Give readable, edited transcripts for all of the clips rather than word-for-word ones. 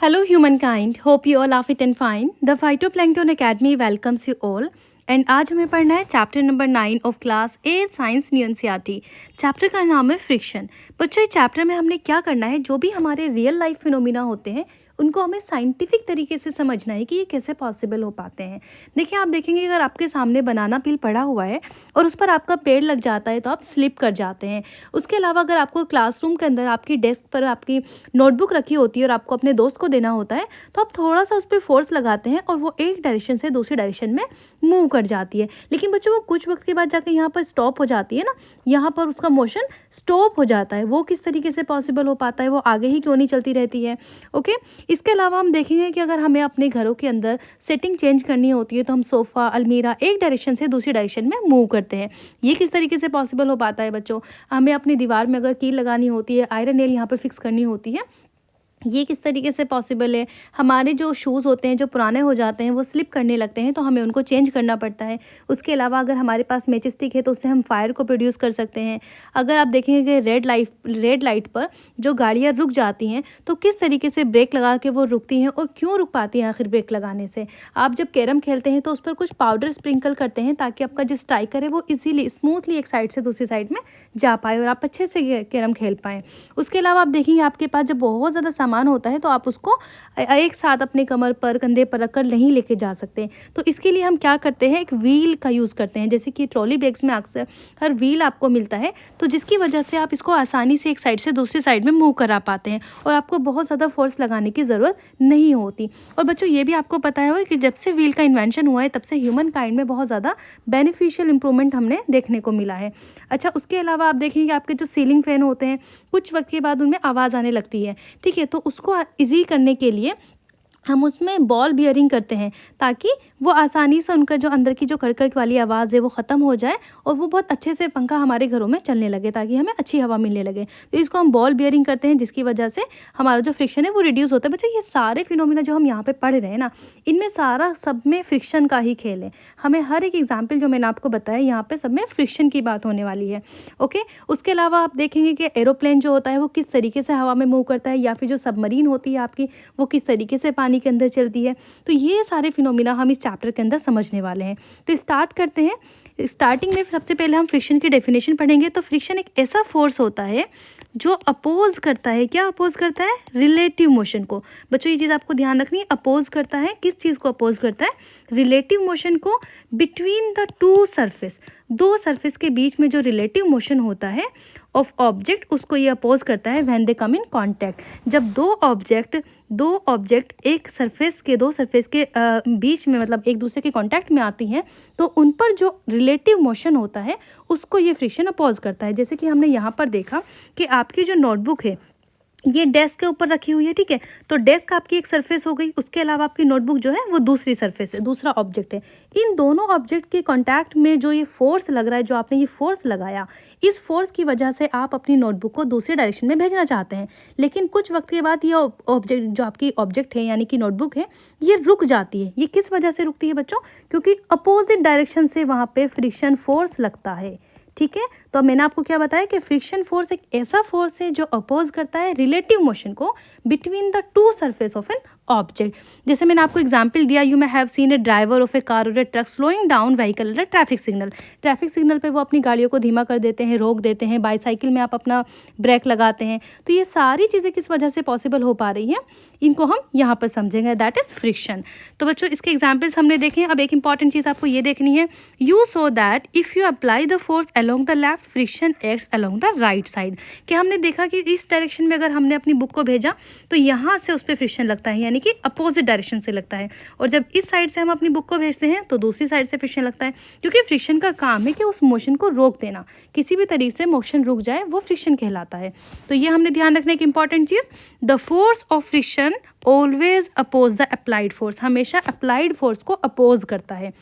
Hello, humankind. Hope you all are fit and fine. The Phytoplankton Academy welcomes you all. And आज हमें पढ़ना है chapter number 9 of class 8 science new NCERT. Chapter का नाम है friction. बच्चों, इस चैप्टर में हमने क्या करना है, जो भी हमारे रियल लाइफ फिनोमिना होते हैं उनको हमें साइंटिफिक तरीके से समझना है कि ये कैसे पॉसिबल हो पाते हैं। देखिए, आप देखेंगे अगर आपके सामने बनाना पील पड़ा हुआ है और उस पर आपका पेड़ लग जाता है तो आप स्लिप कर जाते हैं। उसके अलावा अगर आपको क्लासरूम के अंदर आपकी डेस्क पर आपकी नोटबुक रखी होती है और आपको अपने दोस्त को देना होता है तो आप थोड़ा सा उस पर फोर्स लगाते हैं और वो एक डायरेक्शन से दूसरी डायरेक्शन में मूव कर जाती है। लेकिन बच्चों, वो कुछ वक्त के बाद जाके यहाँ पर स्टॉप हो जाती है ना, यहाँ पर उसका मोशन स्टॉप हो जाता है। वो किस तरीके से पॉसिबल हो पाता है, वो आगे ही क्यों नहीं चलती रहती है। ओके, इसके अलावा हम देखेंगे कि अगर हमें अपने घरों के अंदर सेटिंग चेंज करनी होती है तो हम सोफ़ा अलमीरा एक डायरेक्शन से दूसरी डायरेक्शन में मूव करते हैं। ये किस तरीके से पॉसिबल हो पाता है बच्चों। हमें अपनी दीवार में अगर कील लगानी होती है, आयरन नेल यहाँ पर फिक्स करनी होती है, ये किस तरीके से पॉसिबल है। हमारे जो शूज़ होते हैं जो पुराने हो जाते हैं वो स्लिप करने लगते हैं तो हमें उनको चेंज करना पड़ता है। उसके अलावा अगर हमारे पास मैच स्टिक है तो उससे हम फायर को प्रोड्यूस कर सकते हैं। अगर आप देखेंगे कि रेड लाइट पर जो गाड़ियाँ रुक जाती हैं तो किस तरीके से ब्रेक लगा के वो रुकती हैं और क्यों रुक पाती हैं आखिर ब्रेक लगाने से। आप जब कैरम खेलते हैं तो उस पर कुछ पाउडर स्प्रिंकल करते हैं ताकि आपका जो स्ट्राइकर है वो इजीली स्मूथली एक साइड से दूसरी साइड में जा पाए और आप अच्छे से कैरम खेल पाएँ। उसके अलावा आप देखेंगे आपके पास जब बहुत ज़्यादा सामान होता है तो आप उसको एक साथ अपने कमर पर कंधे पर रखकर नहीं लेके जा सकते। तो इसके लिए हम क्या करते हैं, एक व्हील का यूज़ करते हैं। जैसे कि ट्रॉली बैग्स में अक्सर हर व्हील आपको मिलता है तो जिसकी वजह से आप इसको आसानी से एक साइड से दूसरी साइड में मूव करा पाते हैं और आपको बहुत ज़्यादा फोर्स लगाने की ज़रूरत नहीं होती। और बच्चों, ये भी आपको पता है कि जब से व्हील का इन्वेंशन हुआ है तब से ह्यूमन काइंड में बहुत ज़्यादा बेनिफिशियल इंप्रूवमेंट हमने देखने को मिला है। अच्छा, उसके अलावा आप देखेंगे आपके जो सीलिंग फैन होते हैं कुछ वक्त के बाद उनमें आवाज़ आने लगती है, ठीक है। तो उसको ईजी करने के लिए हम उसमें बॉल बियरिंग करते हैं ताकि वो आसानी से उनका जो अंदर की जो कड़कड़ वाली आवाज़ है वो ख़त्म हो जाए और वो बहुत अच्छे से पंखा हमारे घरों में चलने लगे ताकि हमें अच्छी हवा मिलने लगे। तो इसको हम बॉल बियरिंग करते हैं जिसकी वजह से हमारा जो फ्रिक्शन है वो रिड्यूस होता है। बच्चों, ये सारे फिनोमिना जो हम यहाँ पे पढ़ रहे हैं ना, इनमें सारा सब में फ्रिक्शन का ही खेल है। हमें हर एक एग्जाम्पल जो मैंने आपको बताया यहाँ पर सब में फ्रिक्शन की बात होने वाली है। ओके, उसके अलावा आप देखेंगे कि एरोप्लेन जो होता है वो किस तरीके से हवा में मूव करता है या फिर जो सबमरीन होती है आपकी वो किस तरीके से पानी के अंदर चलती है। तो ये सारे फिनोमिना हम इस चैप्टर के अंदर समझने वाले हैं। तो स्टार्ट करते हैं। स्टार्टिंग में सबसे पहले हम फ्रिक्शन की डेफिनेशन पढ़ेंगे। तो फ्रिक्शन एक ऐसा फोर्स होता है जो अपोज करता है, क्या अपोज करता है, रिलेटिव मोशन को। बच्चों, ये चीज़ आपको ध्यान रखनी है, अपोज करता है, किस चीज़ को अपोज करता है, रिलेटिव मोशन को बिटवीन द टू सरफेस। दो सरफेस के बीच में जो रिलेटिव मोशन होता है ऑफ ऑब्जेक्ट उसको ये अपोज करता है when they come in contact. जब दो ऑब्जेक्ट एक सरफेस के बीच में मतलब एक दूसरे के कांटेक्ट में आती हैं तो उन पर जो रिलेटिव मोशन होता है उसको ये फ्रिक्शन अपोज करता है। जैसे कि हमने यहाँ पर देखा कि आपकी जो नोटबुक है ये डेस्क के ऊपर रखी हुई है, ठीक है। तो डेस्क आपकी एक सरफेस हो गई, उसके अलावा आपकी नोटबुक जो है वो दूसरी सरफेस है, दूसरा ऑब्जेक्ट है। इन दोनों ऑब्जेक्ट के कांटेक्ट में जो ये फोर्स लग रहा है, जो आपने ये फोर्स लगाया, इस फोर्स की वजह से आप अपनी नोटबुक को दूसरे डायरेक्शन में भेजना चाहते हैं। लेकिन कुछ वक्त के बाद ये ऑब्जेक्ट जो आपकी ऑब्जेक्ट है यानी कि नोटबुक है ये रुक जाती है। ये किस वजह से रुकती है बच्चों, क्योंकि अपोजिट डायरेक्शन से वहाँ पे फ्रिक्शन फोर्स लगता है, ठीक है। तो मैंने आपको क्या बताया कि फ्रिक्शन फोर्स एक ऐसा फोर्स है जो अपोज करता है रिलेटिव मोशन को between the two surface of an object. जैसे मैंने आपको एग्जांपल दिया, you may have seen a driver of a car और a truck slowing down vehicle at traffic signal. Traffic signal पे वो अपनी गाड़ियों को धीमा कर देते हैं, रोक देते हैं। बाईसाइकिल में आप अपना ब्रेक लगाते हैं। तो ये सारी चीज़ें किस वजह से पॉसिबल हो पा रही हैं, इनको हम यहाँ पर समझेंगे, दैट इज़ फ्रिक्शन। तो बच्चों, इसके एग्जाम्पल्स हमने देखे हैं। अब एक इंपॉर्टेंट चीज़ आपको ये देखनी है, you so that if you apply the force along the left friction acts along the right side. कि हमने देखा कि इस डायरेक्शन में अगर हमने अपनी बुक को भेजा तो यहाँ से उस पर फ्रिक्शन लगता है यानी कि अपोजिट डायरेक्शन से लगता है, और जब इस साइड से हम अपनी बुक को भेजते हैं तो दूसरी साइड से फ्रिक्शन लगता है। क्योंकि फ्रिक्शन का काम है कि उस मोशन को रोक देना, किसी भी तरीके से मोशन रुक जाए वो फ्रिक्शन कहलाता है। तो ये हमने ध्यान रखना एक इंपॉर्टेंट चीज़, the force of friction always oppose the applied force. हमेशा अप्लाइड फोर्स को अपोज करता है।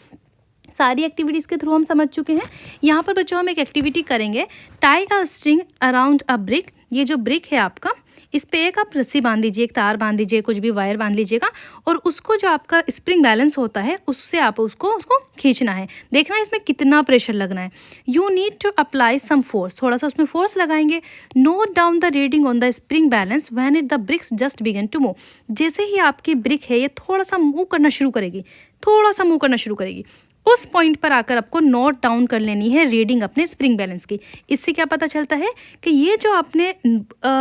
सारी एक्टिविटीज़ के थ्रू हम समझ चुके हैं। यहाँ पर बच्चों हम एक एक्टिविटी करेंगे, tie a string around a brick ये जो ब्रिक है आपका, इस पे एक आप रस्सी बांध दीजिए, एक तार बांध दीजिए, कुछ भी वायर बांध लीजिएगा और उसको जो आपका स्प्रिंग बैलेंस होता है उससे आप उसको खींचना है। देखना है इसमें कितना प्रेशर लगना है। You need to apply some force, थोड़ा सा उसमें फोर्स लगाएंगे। Note down the reading on the spring balance when it the bricks just begin to move. जैसे ही आपकी ब्रिक है ये थोड़ा सा मूव करना शुरू करेगी, थोड़ा सा मूव करना शुरू करेगी, उस पॉइंट पर आकर आपको नोट डाउन कर लेनी है रीडिंग अपने स्प्रिंग बैलेंस की। इससे क्या पता चलता है कि ये जो आपने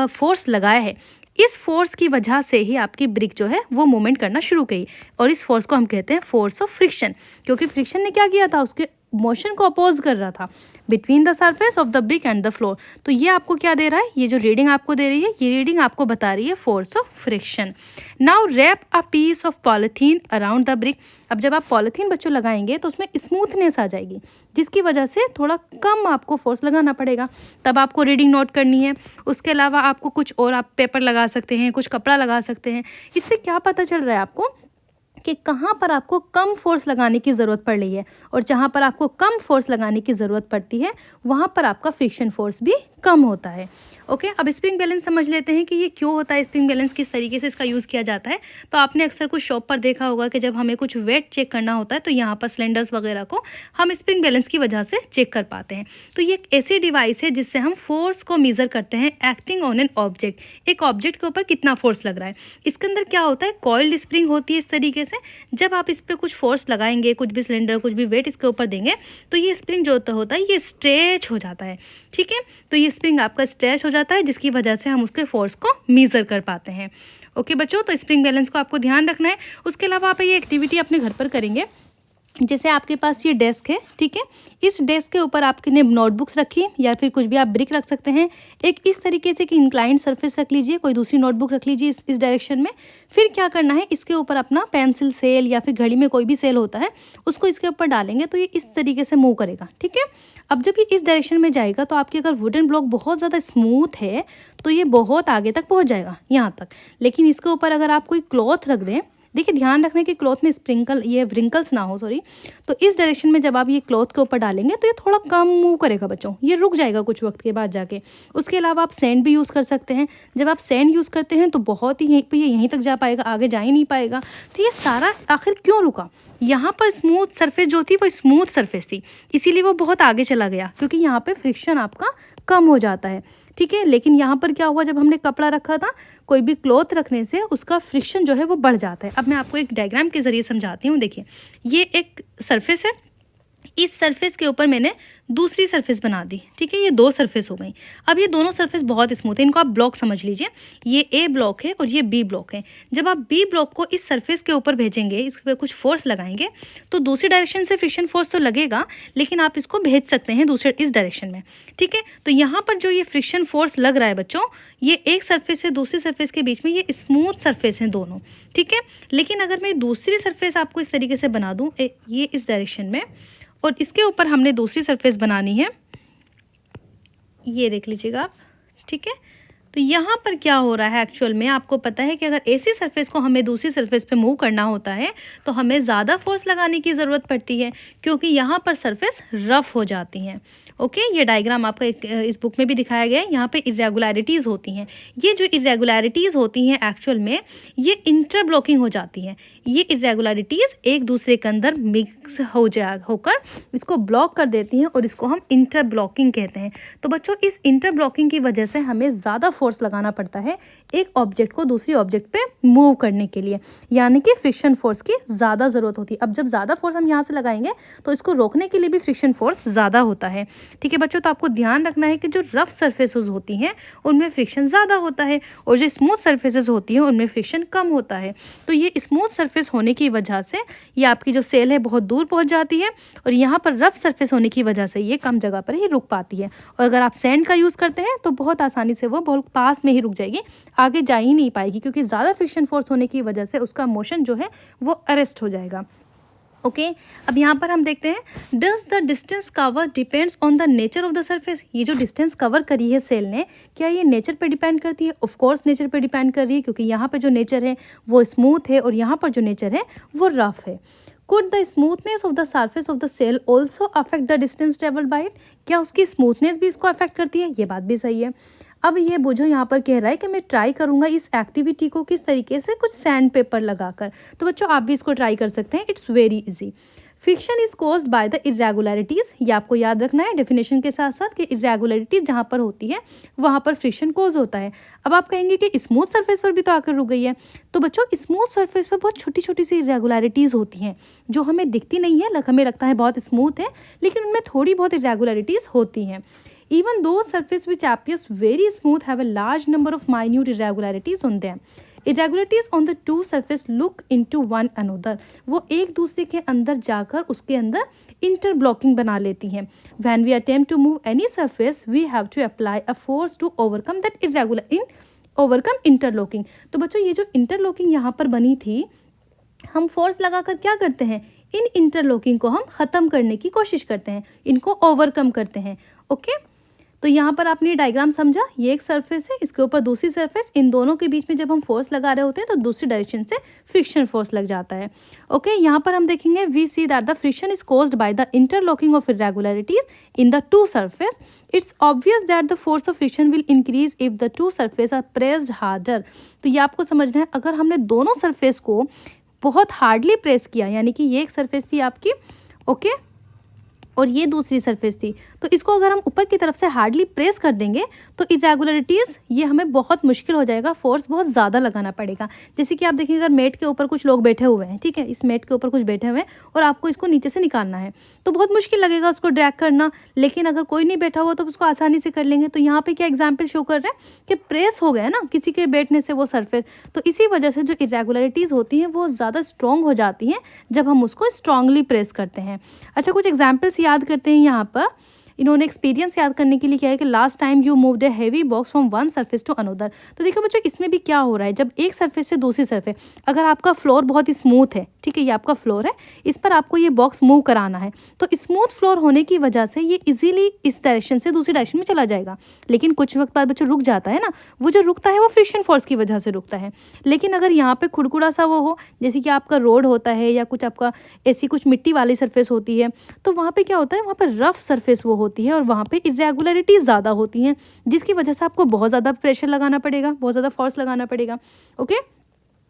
फोर्स लगाया है, इस फोर्स की वजह से ही आपकी ब्रिक जो है वो मूवमेंट करना शुरू की और इस फोर्स को हम कहते हैं फोर्स ऑफ फ्रिक्शन। क्योंकि फ्रिक्शन ने क्या किया था, उसके मोशन को अपोज कर रहा था between the surface of the brick and the floor. तो ये आपको क्या दे रहा है, ये जो रीडिंग आपको दे रही है, ये रीडिंग आपको बता रही है force of friction. Now wrap a piece of polythene around the brick. अब जब आप पॉलीथीन बच्चों लगाएंगे तो उसमें स्मूथनेस आ जाएगी, जिसकी वजह से थोड़ा कम आपको फोर्स लगाना पड़ेगा, तब आपको रीडिंग नोट करनी है। उसके अलावा आपको कुछ और, आप पेपर लगा सकते हैं, कुछ कपड़ा लगा सकते हैं। इससे क्या पता चल रहा है आपको कि कहाँ पर आपको कम फोर्स लगाने की ज़रूरत पड़ रही है, और जहाँ पर आपको कम फोर्स लगाने की ज़रूरत पड़ती है वहाँ पर आपका फ्रिक्शन फोर्स भी कम होता है। ओके, अब स्प्रिंग बैलेंस समझ लेते हैं कि ये क्यों होता है, स्प्रिंग बैलेंस किस तरीके से इसका यूज़ किया जाता है। तो आपने अक्सर कुछ शॉप पर देखा होगा कि जब हमें कुछ वेट चेक करना होता है तो यहाँ पर सिलेंडर्स वगैरह को हम स्प्रिंग बैलेंस की वजह से चेक कर पाते हैं। तो ये एक ऐसी डिवाइस है जिससे हम फोर्स को मेज़र करते हैं एक्टिंग ऑन एन ऑब्जेक्ट। एक ऑब्जेक्ट के ऊपर कितना फोर्स लग रहा है। इसके अंदर क्या होता है, कॉइल्ड स्प्रिंग होती है इस तरीके से। जब आप इस पर कुछ फोर्स लगाएंगे, कुछ भी सिलेंडर, कुछ भी वेट इसके ऊपर देंगे तो ये स्प्रिंग जो होता है ये स्ट्रेच हो जाता है। ठीक है, तो ये स्प्रिंग आपका स्ट्रेच हो जाता है, जिसकी वजह से हम उसके फोर्स को मेज़र कर पाते हैं। ओके बच्चों, तो स्प्रिंग बैलेंस को आपको ध्यान रखना है। उसके अलावा आप ये एक्टिविटी अपने घर पर करेंगे। जैसे आपके पास ये डेस्क है, ठीक है, इस डेस्क के ऊपर आपने नोटबुक्स रखी या फिर कुछ भी आप ब्रिक रख सकते हैं। एक इस तरीके से कि इंक्लाइंड सरफेस रख लीजिए, कोई दूसरी नोटबुक रख लीजिए इस डायरेक्शन में। फिर क्या करना है, इसके ऊपर अपना पेंसिल सेल या फिर घड़ी में कोई भी सेल होता है उसको इसके ऊपर डालेंगे तो ये इस तरीके से मूव करेगा। ठीक है, अब जब ये इस डायरेक्शन में जाएगा तो आपकी अगर वुडन ब्लॉक बहुत ज़्यादा स्मूथ है तो ये बहुत आगे तक पहुँच जाएगा, यहाँ तक। लेकिन इसके ऊपर अगर आप कोई क्लॉथ रख दें, देखिए ध्यान रखने कि क्लॉथ में स्प्रिंकल ये व्रिंकल्स ना हो, सॉरी। तो इस डायरेक्शन में जब आप ये क्लॉथ के ऊपर डालेंगे तो ये थोड़ा कम मूव करेगा बच्चों, ये रुक जाएगा कुछ वक्त के बाद जाके। उसके अलावा आप सैंड भी यूज़ कर सकते हैं। जब आप सैंड यूज़ करते हैं तो बहुत ही यहीं पर ये यहीं तक जा पाएगा, आगे जा ही नहीं पाएगा। तो ये सारा आखिर क्यों रुका, यहाँ पर स्मूथ सरफेस जो थी वो स्मूथ सरफेस थी, इसीलिए वो बहुत आगे चला गया, क्योंकि यहाँ पर फ्रिक्शन आपका कम हो जाता है। ठीक है, लेकिन यहाँ पर क्या हुआ, जब हमने कपड़ा रखा था, कोई भी क्लॉथ रखने से उसका फ्रिक्शन जो है वो बढ़ जाता है। अब मैं आपको एक डायग्राम के ज़रिए समझाती हूँ। देखिए, ये एक सरफेस है, इस सरफेस के ऊपर मैंने दूसरी सरफेस बना दी। ठीक है, ये दो सरफेस हो गई। अब ये दोनों सरफेस बहुत स्मूथ है, इनको आप ब्लॉक समझ लीजिए। ये ए ब्लॉक है और ये बी ब्लॉक है। जब आप बी ब्लॉक को इस सरफेस के ऊपर भेजेंगे, इस पर कुछ फोर्स लगाएंगे तो दूसरी डायरेक्शन से फ्रिक्शन फोर्स तो लगेगा, लेकिन आप इसको भेज सकते हैं दूसरे इस डायरेक्शन में। ठीक है, तो यहाँ पर जो ये फ्रिक्शन फोर्स लग रहा है बच्चों, ये एक सरफेस से दूसरी सरफेस के बीच में ये स्मूथ सरफेस हैं दोनों। ठीक है, लेकिन अगर मैं दूसरी सरफेस आपको इस तरीके से बना दूँ, ये इस डायरेक्शन में, और इसके ऊपर हमने दूसरी सरफेस बनानी है, ये देख लीजिएगा आप। ठीक है, तो यहाँ पर क्या हो रहा है, एक्चुअल में आपको पता है कि अगर ऐसी सरफेस को हमें दूसरी सरफेस पे मूव करना होता है तो हमें ज़्यादा फोर्स लगाने की ज़रूरत पड़ती है, क्योंकि यहाँ पर सरफेस रफ़ हो जाती हैं। ओके, ये डायग्राम आपका इस बुक में भी दिखाया गया है। यहाँ पे इरेगुलरिटीज़ होती हैं। ये जो इरेगुलरिटीज़ होती हैं एक्चुअल में ये इंटरब्लॉकिंग हो जाती हैं। ये इरेगुलरिटीज़ एक दूसरे के अंदर मिक्स होकर इसको ब्लॉक कर देती हैं और इसको हम इंटरब्लॉकिंग कहते हैं। तो बच्चों, इस इंटरब्लॉकिंग की वजह से हमें ज़्यादा फोर्स लगाना पड़ता है एक ऑब्जेक्ट को दूसरी ऑब्जेक्ट पे मूव करने के लिए, यानी कि फ्रिक्शन फोर्स की ज़्यादा ज़रूरत होती है। अब जब ज़्यादा फोर्स हम यहाँ से लगाएंगे तो इसको रोकने के लिए भी फ्रिक्शन फोर्स ज़्यादा होता है। ठीक है बच्चों, तो आपको ध्यान रखना है कि जो रफ सर्फेसेस होती हैं उनमें फ्रिक्शन ज़्यादा होता है और जो स्मूथ सर्फेसेस होती हैं उनमें फ्रिक्शन कम होता है। तो ये स्मूथ सरफेस होने की वजह से ये आपकी जो सेल है बहुत दूर पहुँच जाती है, और यहाँ पर रफ सरफेस होने की वजह से ये कम जगह पर ही रुक पाती है। और अगर आप सैंड का यूज़ करते हैं तो बहुत आसानी से वो बहुत पास में ही रुक जाएगी, आगे जा ही नहीं पाएगी, क्योंकि ज़्यादा फ्रिक्शन फोर्स होने की वजह से उसका मोशन जो है वो अरेस्ट हो जाएगा। ओके, अब यहाँ पर हम देखते हैं, does the distance cover depends on the nature of the surface. ये जो डिस्टेंस कवर करी है सेल ने, क्या ये नेचर पे डिपेंड करती है? ऑफ कोर्स नेचर पे डिपेंड कर रही है, क्योंकि यहाँ पे जो नेचर है वो स्मूथ है और यहाँ पर जो नेचर है वो रफ है। Could the smoothness of the surface of the cell also affect the distance travelled by it? क्या उसकी स्मूथनेस भी इसको अफेक्ट करती है? ये बात भी सही है। अब ये बुझो यहाँ पर कह रहा है कि मैं ट्राई करूँगा इस एक्टिविटी को किस तरीके से, कुछ सैंड पेपर लगाकर। तो बच्चों आप भी इसको ट्राई कर सकते हैं, it's very easy. Friction is caused by the irregularities, ये आपको याद रखना है डेफिनेशन के साथ साथ कि इरेगुलरिटीज़ जहाँ पर होती है वहाँ पर फ्रिक्शन कॉज होता है। अब आप कहेंगे कि स्मूथ सरफेस पर भी तो आकर रुक गई है। तो बच्चों स्मूथ सरफेस पर बहुत छोटी छोटी सी इरेगुलरिटीज़ होती हैं जो हमें दिखती नहीं है, हमें लगता है बहुत स्मूथ है, लेकिन उनमें थोड़ी बहुत इरेगुलरिटीज़ होती हैं। Even those surface which appears very smooth have a large number of minute irregularities on them. Irregularities on the two surface look into one another. वो एक दूसरे के अंदर जाकर उसके अंदर interblocking बना लेती हैं. When we attempt to move any surface, we have to apply a force to overcome that overcome interlocking. तो बच्चों ये जो interlocking यहाँ पर बनी थी, हम फोर्स लगाकर क्या करते हैं, इन इंटरलॉकिंग को हम ख़त्म करने की कोशिश करते हैं, इनको ओवरकम करते हैं। ओके, तो यहाँ पर आपने डायग्राम समझा, ये एक सरफेस है, इसके ऊपर दूसरी सरफेस, इन दोनों के बीच में जब हम फोर्स लगा रहे होते हैं तो दूसरी डायरेक्शन से फ्रिक्शन फोर्स लग जाता है। ओके, यहाँ पर हम देखेंगे we see that the friction is caused by the interlocking of irregularities in the two surface. It's obvious that the force of friction will increase if the two surface are pressed harder. तो ये आपको समझना है, अगर हमने दोनों surface को बहुत हार्डली प्रेस किया, यानी कि ये एक सरफेस थी आपकी, ओके, और ये दूसरी सरफेस थी, तो इसको अगर हम ऊपर की तरफ से हार्डली प्रेस कर देंगे तो इरेगुलरिटीज़ ये हमें बहुत मुश्किल हो जाएगा, फोर्स बहुत ज़्यादा लगाना पड़ेगा। जैसे कि आप देखिए, अगर मेट के ऊपर कुछ लोग बैठे हुए हैं, ठीक है, इस मेट के ऊपर कुछ बैठे हुए हैं और आपको इसको नीचे से निकालना है तो बहुत मुश्किल लगेगा उसको ड्रैग करना, लेकिन अगर कोई नहीं बैठा हुआ तो उसको आसानी से कर लेंगे। तो यहाँ पर क्या एग्जाम्पल शो कर रहे हैं कि प्रेस हो गया ना किसी के बैठने से वो सरफेस, तो इसी वजह से जो इरेगुलरिटीज़ होती हैं वो ज़्यादा स्ट्रॉन्ग हो जाती हैं जब हम उसको स्ट्रांगली प्रेस करते हैं। अच्छा, कुछ एग्जाम्पल्स याद करते हैं। यहाँ पर इन्होंने एक्सपीरियंस याद करने के लिए क्या है कि last time you moved a heavy box from one surface to another. तो देखो बच्चों, इसमें भी क्या हो रहा है, जब एक सरफेस से दूसरी सरफेस, अगर आपका फ्लोर बहुत ही स्मूथ है, ठीक है, ये आपका फ्लोर है, इस पर आपको ये बॉक्स मूव कराना है, तो स्मूथ फ्लोर होने की वजह से ये इजीली इस डायरेक्शन से दूसरी डायरेक्शन में चला जाएगा, लेकिन कुछ वक्त बाद बच्चों रुक जाता है ना, वो जो रुकता है वो फ्रिक्शन फोर्स की वजह से रुकता है। लेकिन अगर यहाँ पे खुड़खुड़ा सा वो हो, जैसे कि आपका रोड होता है या कुछ आपका ऐसी कुछ मिट्टी वाली सरफेस होती है, तो वहाँ पे क्या होता है, वहाँ पर रफ सरफेस वो होती है और वहाँ पे इरेगुलरिटीज ज़्यादा होती हैं, जिसकी वजह से आपको बहुत ज़्यादा प्रेशर लगाना पड़ेगा, बहुत ज़्यादा फोर्स लगाना पड़ेगा। Okay,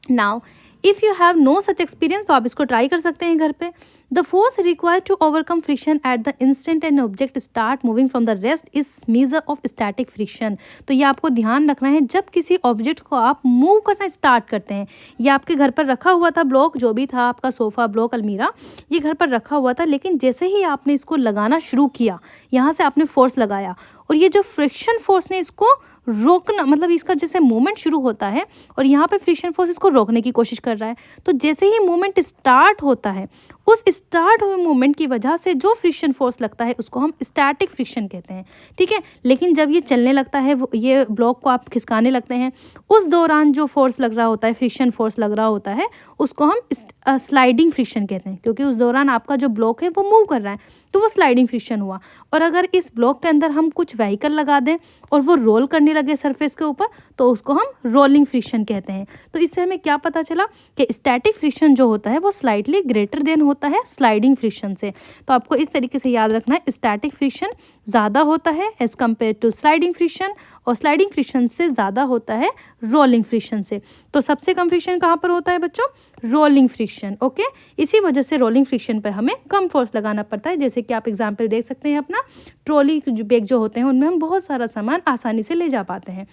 now if you have no such experience, तो आप इसको ट्राई कर सकते हैं घर पे। The force required to overcome friction at the instant an object start moving from the rest is measure of static friction. तो ये आपको ध्यान रखना है, जब किसी ऑब्जेक्ट को आप मूव करना स्टार्ट करते हैं, ये आपके घर पर रखा हुआ था ब्लॉक, जो भी था आपका सोफ़ा ब्लॉक अलमीरा, ये घर पर रखा हुआ था, लेकिन जैसे ही आपने इसको लगाना शुरू किया, यहाँ से आपने फोर्स लगाया और ये जो फ्रिक्शन फोर्स ने इसको रोकना, मतलब इसका जैसे मूवमेंट शुरू होता है और यहाँ पे फ्रिक्शन फोर्स इसको रोकने की कोशिश कर रहा है, तो जैसे ही मूवमेंट स्टार्ट होता है, उस स्टार्ट हुए मूवमेंट की वजह से जो फ्रिक्शन फोर्स लगता है उसको हम स्टैटिक फ्रिक्शन कहते हैं, ठीक है। लेकिन जब ये चलने लगता है, ये ब्लॉक को आप खिसकाने लगते हैं, उस दौरान जो फोर्स लग रहा होता है, फ्रिक्शन फोर्स लग रहा होता है, उसको हम स्लाइडिंग फ्रिक्शन कहते हैं, क्योंकि उस दौरान आपका जो ब्लॉक है वो मूव कर रहा है, तो वो स्लाइडिंग फ्रिक्शन हुआ। और अगर इस ब्लॉक के अंदर हम कुछ व्हीकल लगा दें और वो रोल करने लगे सरफेस के ऊपर, तो उसको हम रोलिंग फ्रिक्शन कहते हैं। तो इससे हमें क्या पता चला कि स्टैटिक फ्रिक्शन जो होता है वो स्लाइटली ग्रेटर देन होता है स्लाइडिंग फ्रिक्शन से। तो आपको इस तरीके से याद रखना है, स्टैटिक फ्रिक्शन ज़्यादा होता है as compare to sliding friction, और स्लाइडिंग फ्रिक्शन से ज़्यादा होता है रोलिंग फ्रिक्शन से। तो सबसे कम फ्रिक्शन कहाँ पर होता है बच्चों, रोलिंग फ्रिक्शन। ओके, इसी वजह से रोलिंग फ्रिक्शन पर हमें कम फोर्स लगाना पड़ता है। जैसे कि आप एग्जांपल देख सकते हैं, अपना ट्रॉली बैग जो होते हैं उनमें हम बहुत सारा सामान आसानी से ले जा पाते हैं।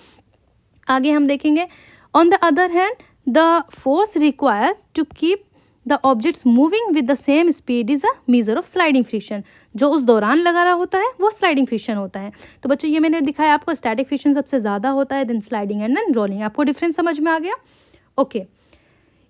आगे हम देखेंगे, on the other hand the force required to keep the objects moving with the same speed is a measure of sliding friction. जो उस दौरान लगा रहा होता है वो स्लाइडिंग फ्रिक्शन होता है। तो बच्चों ये मैंने दिखाया आपको, स्टैटिक फ्रिक्शन सबसे ज़्यादा होता है, then sliding and then rolling. आपको डिफरेंस समझ में आ गया? ओके,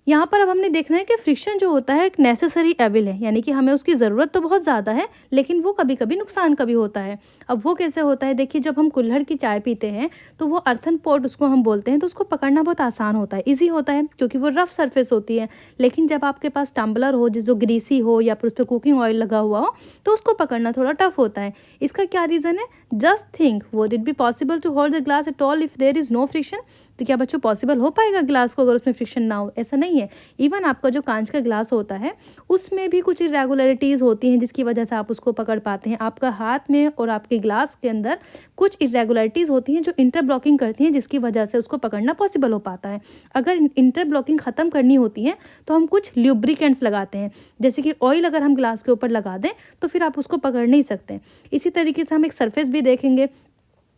यहाँ पर अब हमने देखना है कि फ्रिक्शन जो होता है एक नेसेसरी एविल है, यानी कि हमें उसकी ज़रूरत तो बहुत ज़्यादा है, लेकिन वो कभी कभी नुकसान कभी होता है। अब वो कैसे होता है, देखिए, जब हम कुल्हड़ की चाय पीते हैं तो वो अर्थन पॉट उसको हम बोलते हैं, तो उसको पकड़ना बहुत आसान होता है, ईजी होता है, क्योंकि वो रफ सरफेस होती है। लेकिन जब आपके पास टम्बलर हो जो ग्रीसी हो या फिर उस पर कुकिंग ऑयल लगा हुआ हो, तो उसको पकड़ना थोड़ा टफ होता है। इसका क्या रीज़न है? Just think, would it be possible to hold the glass at all if there is no friction. तो क्या बच्चों पॉसिबल हो पाएगा ग्लास को अगर उसमें फ्रिक्शन ना हो? ऐसा नहीं है। इवन आपका जो कांच का ग्लास होता है उसमें भी कुछ इरेगुलरिटीज़ होती हैं जिसकी वजह से आप उसको पकड़ पाते हैं। आपका हाथ में और आपके ग्लास के अंदर कुछ इरेगुलरिटीज़ होती हैं जो इंटरब्लॉकिंग करती हैं जिसकी वजह से उसको पकड़ना पॉसिबल हो पाता है। अगर इंटरब्लॉकिंग ख़त्म करनी होती है तो हम कुछ ल्यूब्रिकेंट्स लगाते हैं, जैसे कि ऑयल अगर हम ग्लास के ऊपर लगा दें तो फिर आप उसको पकड़ नहीं सकते। इसी तरीके से हम एक सरफेस भी देखेंगे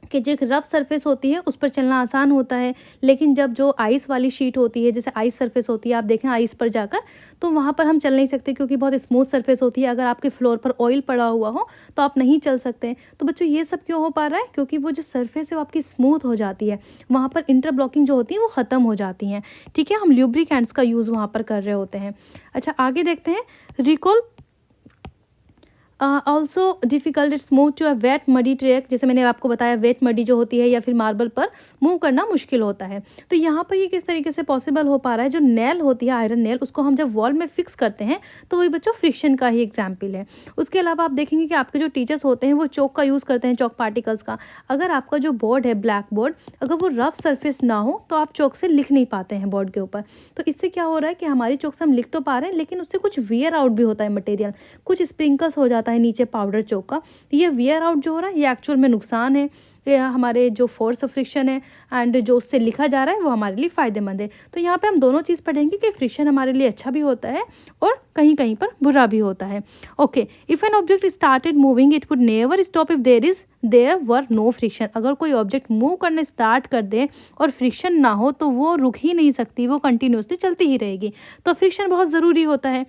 कि जो एक रफ़ सरफेस होती है उस पर चलना आसान होता है, लेकिन जब जो आइस वाली शीट होती है, जैसे आइस सरफेस होती है, आप देखें आइस पर जाकर, तो वहाँ पर हम चल नहीं सकते क्योंकि बहुत स्मूथ सरफेस होती है। अगर आपके फ्लोर पर ऑयल पड़ा हुआ हो तो आप नहीं चल सकते। तो बच्चों ये सब क्यों हो पा रहा है? क्योंकि वो जो सरफेस है वो आपकी स्मूथ हो जाती है, वहाँ पर इंटरब्लॉकिंग जो होती है वो ख़त्म हो जाती हैं। ठीक है, हम ल्यूब्रिकेंट्स का यूज़ वहाँ पर कर रहे होते हैं। अच्छा, आगे देखते हैं। Recall also difficult it's move to a wet muddy track. जैसे मैंने आपको बताया वेट मडी जो होती है या फिर मार्बल पर मूव करना मुश्किल होता है। तो यहाँ पर ये किस तरीके से पॉसिबल हो पा रहा है? जो नेल होती है, आयरन नेल, उसको हम जब वॉल में फिक्स करते हैं तो वही बच्चों फ्रिक्शन का ही एग्जाम्पल है। उसके अलावा आप देखेंगे कि आपके जो टीचर्स होते हैं वो चौक का यूज़ करते हैं, चौक पार्टिकल्स का। अगर आपका जो बोर्ड है, ब्लैक बोर्ड, अगर वो रफ सरफेस ना हो तो आप चौक से लिख नहीं पाते हैं बोर्ड के ऊपर। तो इससे क्या हो रहा है कि हमारी चौक से हम लिख तो पा रहे हैं लेकिन उससे कुछ वियर आउट भी होता है मटेरियल, कुछ स्प्रिंकल्स हो जाता है नीचे पाउडर चौक का। तो ये वियर आउट जो हो रहा है ये एक्चुअल में नुकसान है। ये हमारे जो फोर्स ऑफ फ्रिक्शन है एंड जो उससे लिखा जा रहा है वो हमारे लिए फ़ायदेमंद है। तो यहाँ पे हम दोनों चीज़ पढ़ेंगे कि फ्रिक्शन हमारे लिए अच्छा भी होता है और कहीं कहीं पर बुरा भी होता है। Okay, if an object started moving it would never stop if there were no friction. अगर कोई ऑब्जेक्ट मूव करने स्टार्ट कर दे और फ्रिक्शन ना हो तो वो रुक ही नहीं सकती, वो कंटिन्यूसली चलती ही रहेगी। तो फ्रिक्शन बहुत ज़रूरी होता है।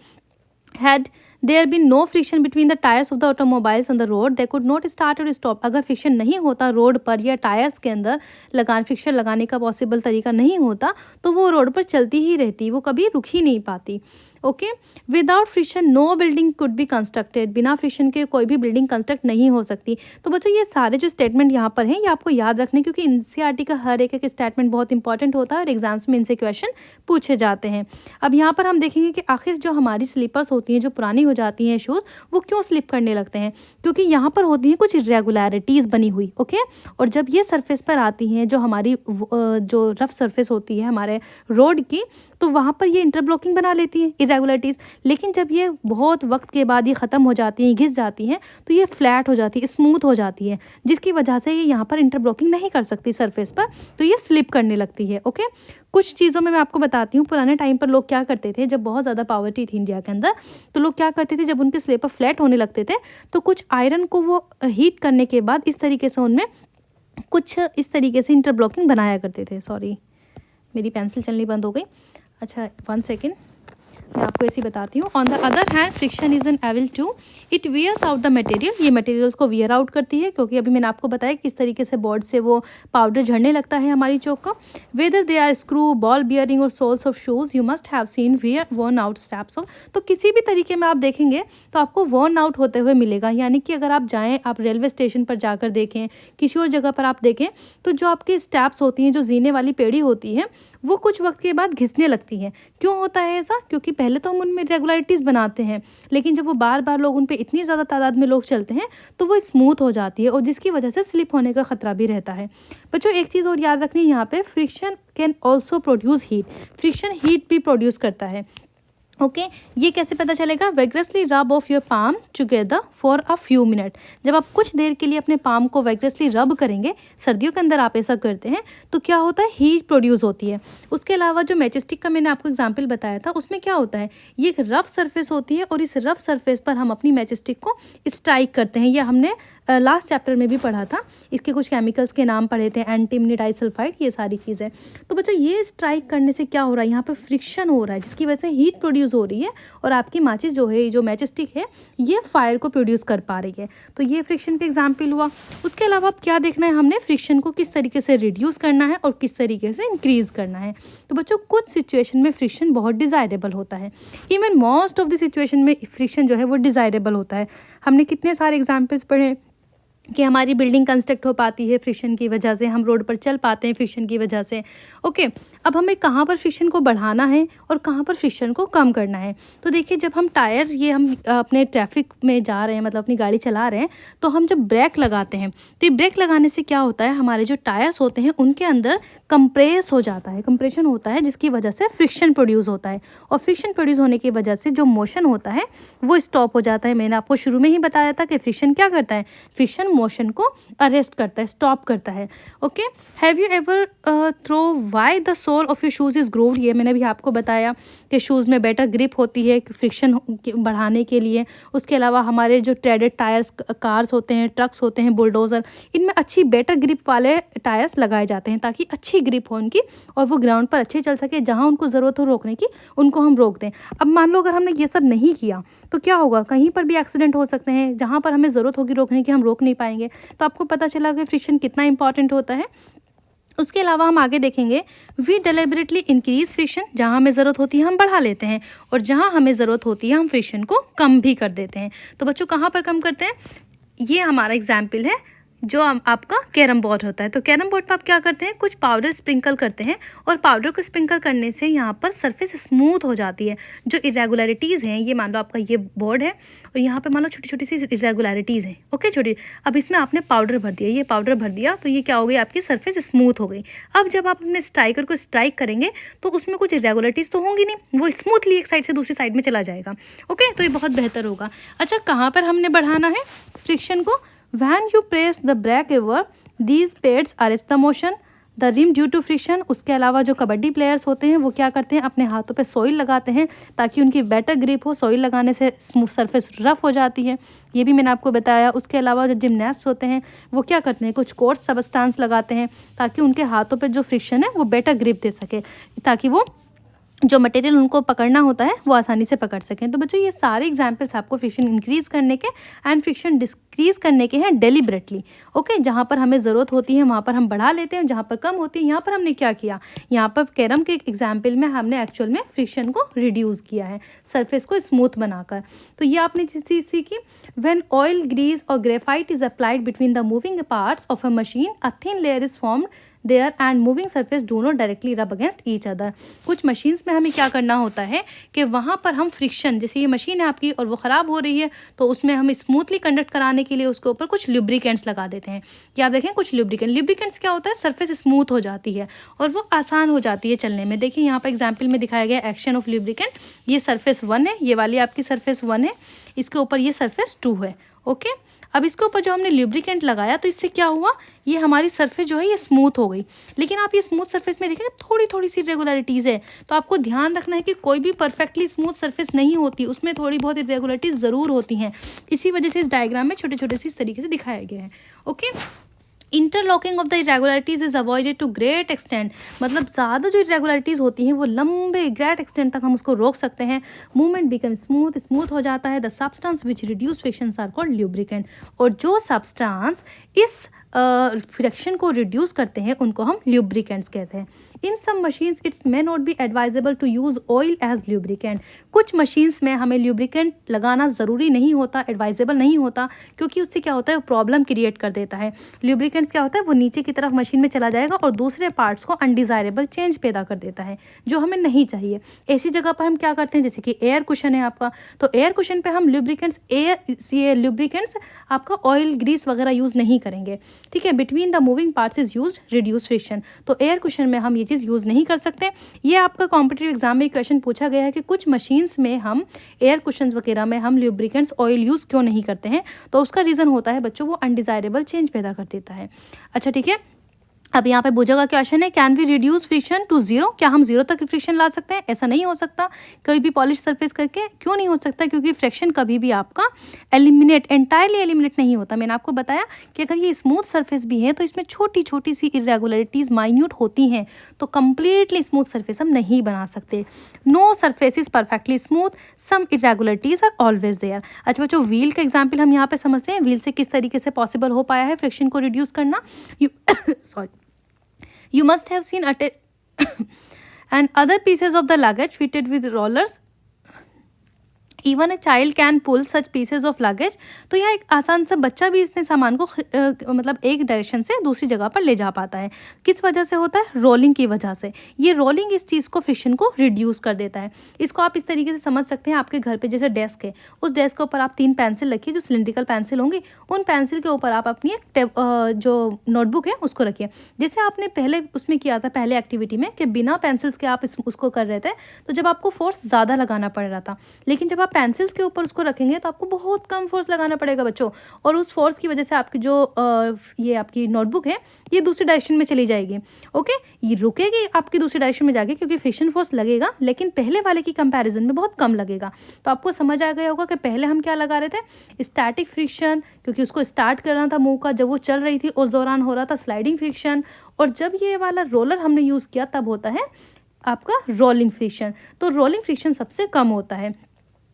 Had there been no friction between the tires of the automobiles on the road, they could not start or stop. अगर फ्रिक्शन नहीं होता रोड पर या टायर्स के अंदर फ्रिक्शन लगाने का पॉसिबल तरीका नहीं होता तो वो रोड पर चलती ही रहती, वो कभी रुक ही नहीं पाती। Okay, without friction no building could be constructed. बिना फ्रिक्शन के कोई भी बिल्डिंग कंस्ट्रक्ट नहीं हो सकती। तो बच्चों ये सारे जो स्टेटमेंट यहाँ पर हैं ये आपको याद रखने, क्योंकि एनसीईआरटी का हर एक स्टेटमेंट बहुत इंपॉर्टेंट होता है और एग्जाम्स में इनसे क्वेश्चन पूछे जाते हैं। अब यहाँ पर हम देखेंगे कि आखिर जो हमारी स्लीपर्स होती हैं, जो पुरानी हो जाती हैं शूज़, वो क्यों स्लिप करने लगते हैं? क्योंकि यहाँ पर होती हैं कुछ इरेगुलरिटीज़ बनी हुई। ओके, और जब ये सरफेस पर आती हैं, जो हमारी जो रफ सरफेस होती है हमारे रोड की, तो वहाँ पर ये इंटरब्लॉकिंग बना लेती है इरेगुलरिटीज़। लेकिन जब ये बहुत वक्त के बाद ये ख़त्म हो जाती हैं, घिस जाती हैं, तो ये फ्लैट हो जाती है, स्मूथ हो जाती है, जिसकी वजह से ये यहाँ पर इंटरब्लॉकिंग नहीं कर सकती सरफेस पर, तो ये स्लिप करने लगती है। ओके, कुछ चीज़ों में मैं आपको बताती हूँ। पुराने टाइम पर लोग क्या करते थे, जब बहुत ज़्यादा पॉवर्टी थी इंडिया के अंदर, तो लोग क्या करते थे, जब उनके स्लेपर फ्लैट होने लगते थे तो कुछ आयरन को वो हीट करने के बाद इस तरीके से उनमें कुछ इस तरीके से इंटरब्लॉकिंग बनाया करते थे। सॉरी, मेरी पेंसिल चलनी बंद हो गई। अच्छा, 1 सेकेंड, मैं आपको ऐसी बताती हूँ। On the other hand friction is an evil too, it wears out the material. ये मटेरियल्स को वियर आउट करती है, क्योंकि अभी मैंने आपको बताया किस तरीके से बोर्ड से वो पाउडर झड़ने लगता है हमारी चौक का। Whether they are screw, ball bearing और soles of shoes, you must have seen wear worn out steps of. तो किसी भी तरीके में आप देखेंगे तो आपको वर्न आउट होते हुए मिलेगा। यानी कि अगर आप जाएँ, आप रेलवे स्टेशन पर जाकर देखें, किसी और जगह पर आप देखें, तो जो आपके स्टेप्स होती हैं, जो जीने वाली पेड़ी होती है, वो कुछ वक्त के बाद घिसने लगती हैं। क्यों होता है ऐसा? क्योंकि पहले तो हम उनमें रेगुलरिटीज़ बनाते हैं, लेकिन जब वो बार बार लोग उन पे इतनी ज़्यादा तादाद में लोग चलते हैं तो वो स्मूथ हो जाती है और जिसकी वजह से स्लिप होने का खतरा भी रहता है। बच्चों एक चीज़ और याद रखनी है यहाँ पे, friction can also produce heat. Friction heat भी प्रोड्यूस करता है। ओके, ये कैसे पता चलेगा? Vigorously rub of your palm together for a few minute. जब आप कुछ देर के लिए अपने पाम को वेगरसली रब करेंगे, सर्दियों के अंदर आप ऐसा करते हैं, तो क्या होता है, हीट प्रोड्यूस होती है। उसके अलावा जो मैचस्टिक का मैंने आपको एग्जांपल बताया था, उसमें क्या होता है, ये एक रफ सरफेस होती है और इस रफ सरफेस पर हम अपनी मैचस्टिक को स्ट्राइक करते हैं। यह हमने लास्ट चैप्टर में भी पढ़ा था, इसके कुछ केमिकल्स के नाम पढ़े थे, एंटीमनी डाइसल्फाइड, ये सारी चीज़ें। तो बच्चों ये स्ट्राइक करने से क्या हो रहा है, यहाँ पर फ्रिक्शन हो रहा है, जिसकी वजह से हीट प्रोड्यूस हो रही है और आपकी माचिस जो है, जो मैचस्टिक है, ये फायर को प्रोड्यूस कर पा रही है। तो ये फ्रिक्शन का एग्जाम्पल हुआ। उसके अलावा अब क्या देखना है हमने, फ्रिक्शन को किस तरीके से रिड्यूस करना है और किस तरीके से इंक्रीज़ करना है। तो बच्चों कुछ सिचुएशन में फ्रिक्शन बहुत डिज़ायरेबल होता है, even most of the situation में फ्रिक्शन जो है वो डिज़ायरेबल होता है। हमने कितने सारे एग्जाम्पल्स पढ़े, कि हमारी बिल्डिंग कंस्ट्रक्ट हो पाती है फ्रिक्शन की वजह से, हम रोड पर चल पाते हैं फ्रिक्शन की वजह से। ओके, अब हमें कहाँ पर फ्रिक्शन को बढ़ाना है और कहाँ पर फ्रिक्शन को कम करना है। तो देखिए, जब हम टायर्स, ये हम अपने ट्रैफिक में जा रहे हैं, मतलब अपनी गाड़ी चला रहे हैं, तो हम जब ब्रेक लगाते हैं तो ये ब्रेक लगाने से क्या होता है, हमारे जो टायर्स होते हैं उनके अंदर कंप्रेस हो जाता है, कंप्रेशन होता है, जिसकी वजह से फ्रिक्शन प्रोड्यूस होता है। और फ्रिक्शन प्रोड्यूस होने की वजह से जो मोशन होता है वो स्टॉप हो जाता है। मैंने आपको शुरू में ही बताया था कि फ्रिक्शन क्या करता है, फ्रिक्शन मोशन को अरेस्ट करता है, स्टॉप करता है। Okay, have you ever throw why the sole of your shoes is grooved, ये मैंने भी आपको बताया कि शूज़ में बेटर ग्रिप होती है फ्रिक्शन बढ़ाने के लिए। उसके अलावा हमारे जो ट्रेडेड टायर्स, कार्स होते हैं, ट्रक्स होते हैं, बुलडोज़र, इनमें अच्छी बेटर ग्रिप वाले टायर्स लगाए जाते हैं ताकि अच्छी ग्रिप हो उनकी और वो ग्राउंड पर अच्छे चल सके। जहाँ उनको ज़रूरत हो रोकने की, उनको हम रोक दें। अब मान लो अगर हमने ये सब नहीं किया तो क्या होगा, कहीं पर भी एक्सीडेंट हो सकते हैं। जहाँ पर हमें ज़रूरत होगी रोकने की, हम रोक नहीं पाएंगे। तो आपको पता चला कि फ्रिक्शन कितना इंपॉर्टेंट होता है। उसके अलावा हम आगे देखेंगे, वी डेलिबरेटली इंक्रीज फ्रिक्शन, जहाँ हमें ज़रूरत होती है हम बढ़ा लेते हैं और जहाँ हमें ज़रूरत होती है हम फ्रिक्शन को कम भी कर देते हैं। तो बच्चों, कहाँ पर कम करते हैं, ये हमारा एग्जाम्पल है जो आपका कैरम बोर्ड होता है। तो कैरम बोर्ड पर आप क्या करते हैं, कुछ पाउडर स्प्रिंकल करते हैं और पाउडर को स्प्रिंकल करने से यहाँ पर सरफेस स्मूथ हो जाती है। जो इरेगुलरिटीज़ हैं, ये मान लो आपका ये बोर्ड है और यहाँ पे मान लो छोटी छोटी सी इरेगुलरिटीज़ हैं। ओके, छोटी, अब इसमें आपने पाउडर भर दिया, ये पाउडर भर दिया तो ये क्या हो गई, आपकी सरफेस स्मूथ हो गई। अब जब आप अपने स्ट्राइकर को स्ट्राइक करेंगे तो उसमें कुछ इरेगुलरिटीज़ तो होंगी नहीं, वो स्मूथली एक साइड से दूसरी साइड में चला जाएगा। ओके, तो ये बहुत बेहतर होगा। अच्छा, कहाँ पर हमने बढ़ाना है फ्रिक्शन को, when you press the brake lever these pads arrest the motion the rim due to friction। उसके अलावा जो कबड्डी प्लेयर्स होते हैं वो क्या करते हैं, अपने हाथों पे सॉइल लगाते हैं ताकि उनकी बेटर ग्रिप हो। सॉइल लगाने से स्मूथ सरफेस रफ हो जाती है, ये भी मैंने आपको बताया। उसके अलावा जो जिमनास्ट होते हैं वो क्या करते हैं, कुछ कोर्स सबस्टांस लगाते हैं ताकि उनके हाथों पे जो फ्रिक्शन है वो बेटर ग्रिप दे सके, ताकि वो जो मटेरियल उनको पकड़ना होता है वो आसानी से पकड़ सकें। तो बच्चों, ये सारे एग्जाम्पल्स आपको फ्रिक्शन इंक्रीज़ करने के एंड फ्रिक्शन डिक्रीज़ करने के हैं डेलिबरेटली। ओके, जहाँ पर हमें ज़रूरत होती है वहाँ पर हम बढ़ा लेते हैं, जहाँ पर कम होती है यहाँ पर हमने क्या किया, यहाँ पर कैरम के एग्जाम्पल में हमने एक्चुअल में फ्रिक्शन को रिड्यूस किया है, सरफेस को स्मूथ बनाकर। तो ये आपने चीज़ सीखी, व्हेन ऑयल, ग्रीस और graphite is applied between the moving parts of a machine a thin layer is formed there and moving surface do not directly rub against each other. कुछ machines में हमें क्या करना होता है कि वहाँ पर हम फ्रिक्शन, जैसे ये मशीन है आपकी और वो ख़राब हो रही है तो उसमें हम स्मूथली कंडक्ट कराने के लिए उसके ऊपर कुछ लुब्रिकेंट्स लगा देते हैं। क्या आप देखें, कुछ लुब्रिकेंट्स क्या होता है, सरफेस स्मूथ हो जाती है और वो आसान हो जाती है चलने में। देखिए यहाँ पर एग्जाम्पल में दिखाया गया एक्शन ऑफ लुब्रिकेंट, ये सरफेस 1 है, ये वाली आपकी सरफेस 1 है, इसके ऊपर ये सरफेस 2 है। ओके, अब इसके ऊपर जो हमने ल्यूब्रिकेंट लगाया तो इससे क्या हुआ, ये हमारी सरफेस जो है ये स्मूथ हो गई। लेकिन आप ये स्मूथ सरफेस में देखेंगे थोड़ी थोड़ी सी इरेगुलरिटीज़ है, तो आपको ध्यान रखना है कि कोई भी परफेक्टली स्मूथ सरफेस नहीं होती, उसमें थोड़ी बहुत इरेगुलरिटीज़ ज़रूर होती हैं। इसी वजह से इस डायग्राम में छोटे छोटे से इस तरीके से दिखाया गया है। Okay, interlocking of the irregularities is avoided to great extent, मतलब ज़्यादा जो इरेगुलरिटीज़ होती हैं वो लंबे ग्रेट एक्सटेंट तक हम उसको रोक सकते हैं। मूवमेंट बिकम स्मूथ हो जाता है। The substance which reduce frictions are called lubricant, और जो सब्सटेंस इस फ्रिक्शन को रिड्यूस करते हैं उनको हम ल्यूब्रिकेंट्स कहते हैं। In some machines it's may not be advisable to use oil as lubricant, कुछ मशीन्स में हमें ल्यूब्रिकेंट लगाना ज़रूरी नहीं होता, एडवाइजेबल नहीं होता, क्योंकि उससे क्या होता है, वो प्रॉब्लम क्रिएट कर देता है। ल्यूब्रिकेंट्स क्या होता है, वो नीचे की तरफ मशीन में चला जाएगा और दूसरे पार्ट्स को अनडिज़ायरेबल चेंज पैदा कर देता है जो हमें नहीं चाहिए। ऐसी जगह पर हम क्या करते हैं, जैसे कि एयर कुशन है आपका, तो एयर कुशन पे हम ल्यूब्रिकेंट्स आपका ऑयल, ग्रीस वगैरह यूज़ नहीं करेंगे। ठीक है, between the moving parts is use reduce friction, तो एयर कुशन में हम ये चीज़ यूज़ नहीं कर सकते। ये आपका कॉम्पिटिटिव एग्जाम में क्वेश्चन पूछा गया है कि कुछ मशीन्स में हम एयर कुशन वगैरह में हम ल्यूब्रिकेंट्स ऑयल यूज़ क्यों नहीं करते हैं, तो उसका रीज़न होता है बच्चों वो अनडिज़ायरेबल चेंज पैदा कर देता है। अच्छा ठीक है, अब यहाँ पे पूछा का क्वेश्चन है, can we reduce friction to zero, क्या हम जीरो तक फ्रिक्शन ला सकते हैं? ऐसा नहीं हो सकता कभी भी पॉलिश सरफेस करके। क्यों नहीं हो सकता? क्योंकि फ्रिक्शन कभी भी आपका एंटायरली एलिमिनेट नहीं होता। मैंने आपको बताया कि अगर ये स्मूथ सरफेस भी है तो इसमें छोटी छोटी सी इरेगुलरिटीज़ माइन्यूट होती हैं, तो कंप्लीटली स्मूथ सरफेस हम नहीं बना सकते। No surface is perfectly smooth, some irregularities are always there. अच्छा बच्चों, व्हील का एग्जाम्पल हम यहाँ पे समझते हैं, व्हील से किस तरीके से पॉसिबल हो पाया है फ्रिक्शन को रिड्यूस करना। Sorry, you must have seen and other pieces of the luggage fitted with rollers even a child can pull such pieces of luggage. तो यह एक आसान सा बच्चा भी इसने सामान को मतलब एक डायरेक्शन से दूसरी जगह पर ले जा पाता है। किस वजह से होता है? रोलिंग की वजह से। ये रोलिंग इस चीज़ को, फ्रिक्शन को रिड्यूस कर देता है। इसको आप इस तरीके से समझ सकते हैं, आपके घर पे जैसे डेस्क है, उस डेस्क के ऊपर आप 3 पेंसिल रखिए जो सिलिंड्रिकल पेंसिल होंगी। उन पेंसिल के ऊपर आप अपनी जो नोटबुक है उसको रखिए। जैसे आपने पहले उसमें किया था, पहले एक्टिविटी में, कि बिना पेंसिल्स के आप उसको कर रहे थे, तो जब आपको फोर्स ज़्यादा लगाना पड़ रहा था, लेकिन जब आप पेंसिल्स के ऊपर उसको रखेंगे तो आपको बहुत कम फोर्स लगाना पड़ेगा बच्चों। और उस फोर्स की वजह से आपकी जो ये आपकी नोटबुक है ये दूसरी डायरेक्शन में चली जाएगी। ओके, ये रुकेगी आपकी दूसरी डायरेक्शन में जाके, क्योंकि फ्रिक्शन फोर्स लगेगा, लेकिन पहले वाले की कंपैरिजन में बहुत कम लगेगा। तो आपको समझ आ गया होगा कि पहले हम क्या लगा रहे थे? स्टैटिक फ्रिक्शन, क्योंकि उसको स्टार्ट करना था मूव का, जब वो चल रही थी उस दौरान हो रहा था स्लाइडिंग फ्रिक्शन। और जब ये वाला रोलर हमने यूज़ किया तब होता है आपका रोलिंग फ्रिक्शन। तो रोलिंग फ्रिक्शन सबसे कम होता है।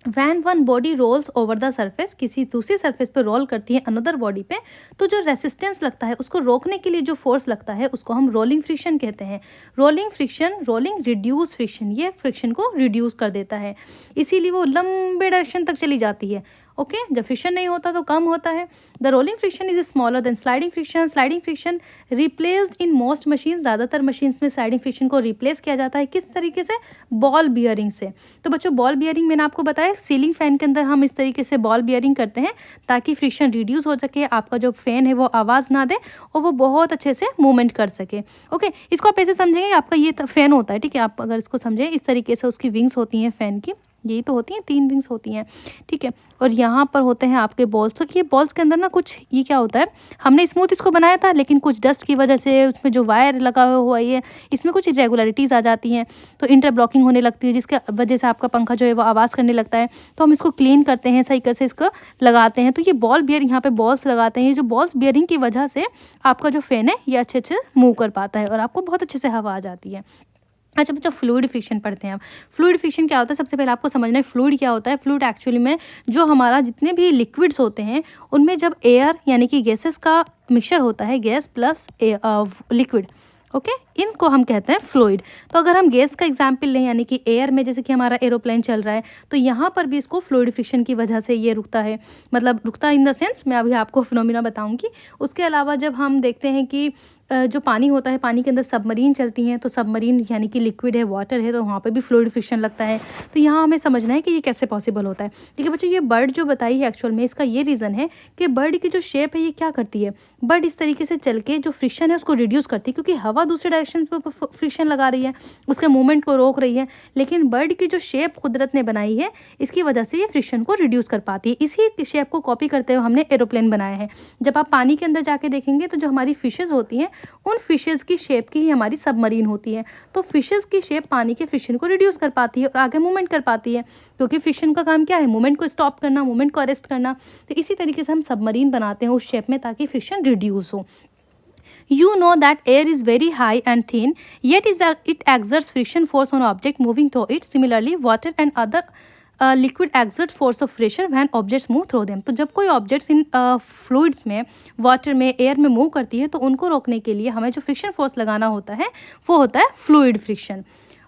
When one body rolls over the surface, किसी दूसरी सरफेस पे रोल करती है अनदर बॉडी पे, तो जो रेसिस्टेंस लगता है, उसको रोकने के लिए जो फोर्स लगता है, उसको हम रोलिंग फ्रिक्शन कहते हैं। Rolling friction, rolling reduce friction, ये फ्रिक्शन को रिड्यूस कर देता है, इसीलिए वो लंबे डायरेक्शन तक चली जाती है। ओके, जब फ्रिक्शन नहीं होता तो कम होता है। The rolling friction is smaller than sliding friction. Sliding friction replaced in most machine, ज़्यादातर मशीन्स में स्लाइडिंग फ्रिक्शन को रिप्लेस किया जाता है। किस तरीके से? बॉल बियरिंग से। तो बच्चों, बॉल बियरिंग मैंने आपको बताया, सीलिंग फैन के अंदर हम इस तरीके से बॉल बियरिंग करते हैं ताकि फ्रिक्शन रिड्यूस हो सके, आपका जो फैन है वो आवाज़ ना दे और वो बहुत अच्छे से मूवमेंट कर सके। ओके, इसको आप ऐसे समझेंगे, आपका ये फैन होता है, ठीक है। आप अगर इसको समझें इस तरीके से, उसकी विंग्स होती हैं फैन की, यही तो होती हैं, 3 विंग्स होती हैं, ठीक है। और यहाँ पर होते हैं आपके बॉल्स। तो ये बॉल्स के अंदर ना कुछ, ये क्या होता है, हमने स्मूथ इसको बनाया था, लेकिन कुछ डस्ट की वजह से उसमें जो वायर लगा हुआ है इसमें कुछ इरेगुलरिटीज़ आ जाती हैं, तो इंटरब्लॉकिंग होने लगती है, जिसके वजह से आपका पंखा जो है वो आवाज़ करने लगता है। तो हम इसको क्लीन करते हैं, सही कर से इसको लगाते हैं। तो ये बॉल बियर, यहाँ पे बॉल्स लगाते हैं, ये जो बॉल्स बियरिंग की वजह से आपका जो फैन है ये अच्छे अच्छे मूव कर पाता है और आपको बहुत अच्छे से हवा आ जाती है। अच्छा बच्चों, फ्लूइड फ्रिक्शन पढ़ते हैं अब। फ्लूइड फ्रिक्शन क्या होता है? सबसे पहले आपको समझना है फ्लूइड क्या होता है। फ्लूइड एक्चुअली में जो हमारा जितने भी लिक्विड्स होते हैं उनमें जब एयर यानी कि गैसेस का मिक्सचर होता है, गैस प्लस लिक्विड, ओके, इनको हम कहते हैं फ्लूइड। तो अगर हम गैस का एग्जांपल लें, यानी कि एयर में, जैसे कि हमारा एरोप्लेन चल रहा है, तो यहाँ पर भी इसको फ्लूइड फ्रिक्शन की वजह से ये रुकता है। मतलब रुकता इन द सेंस, मैं अभी आपको फिनोमिना बताऊंगी। उसके अलावा जब हम देखते हैं कि जो पानी होता है, पानी के अंदर सबमरीन चलती हैं, तो सबमरीन यानी कि लिक्विड है, वाटर है, तो वहाँ पे भी फ्लूइड फ्रिक्शन लगता है। तो यहाँ हमें समझना है कि ये कैसे पॉसिबल होता है। ठीक है बच्चों, ये बर्ड जो बताई है एक्चुअल में, इसका ये रीज़न है कि बर्ड की जो शेप है ये क्या करती है, बर्ड इस तरीके से चल के जो फ्रिक्शन है उसको रिड्यूस करती है, क्योंकि हवा दूसरे डायरेक्शन पर फ्रिक्शन लगा रही है, उसके मूवमेंट को रोक रही है। लेकिन बर्ड की जो शेप कुदरत ने बनाई है, इसकी वजह से ये फ्रिक्शन को रिड्यूस कर पाती है। इसी शेप को कॉपी करते हुए हमने एरोप्लेन बनाया है। जब आप पानी के अंदर जाके देखेंगे तो जो हमारी फिशेज़ होती हैं, उन फिशेज़ की शेप की ही हमारी सबमरीन होती है। तो फिशेज़ की शेप पानी के फ्रिक्शन को रिड्यूस कर पाती है और आगे मूवमेंट कर पाती है, क्योंकि फ्रिक्शन का काम क्या है? मूवमेंट को स्टॉप करना, मूवमेंट को अरेस्ट करना। तो इसी तरीके से हम सबमरीन बनाते हैं उस शेप में, ताकि फ्रिक्शन रिड्यूस हो। You know that air is very high and thin, yet it exerts friction force on object moving through it. Similarly, water and other liquid exert force of pressure when objects move through them. तो जब कोई objects in fluids में, water में, air में move करती है, तो उनको रोकने के लिए हमें जो फ्रिक्शन फोर्स लगाना होता है वो होता है फ्लूइड फ्रिक्शन।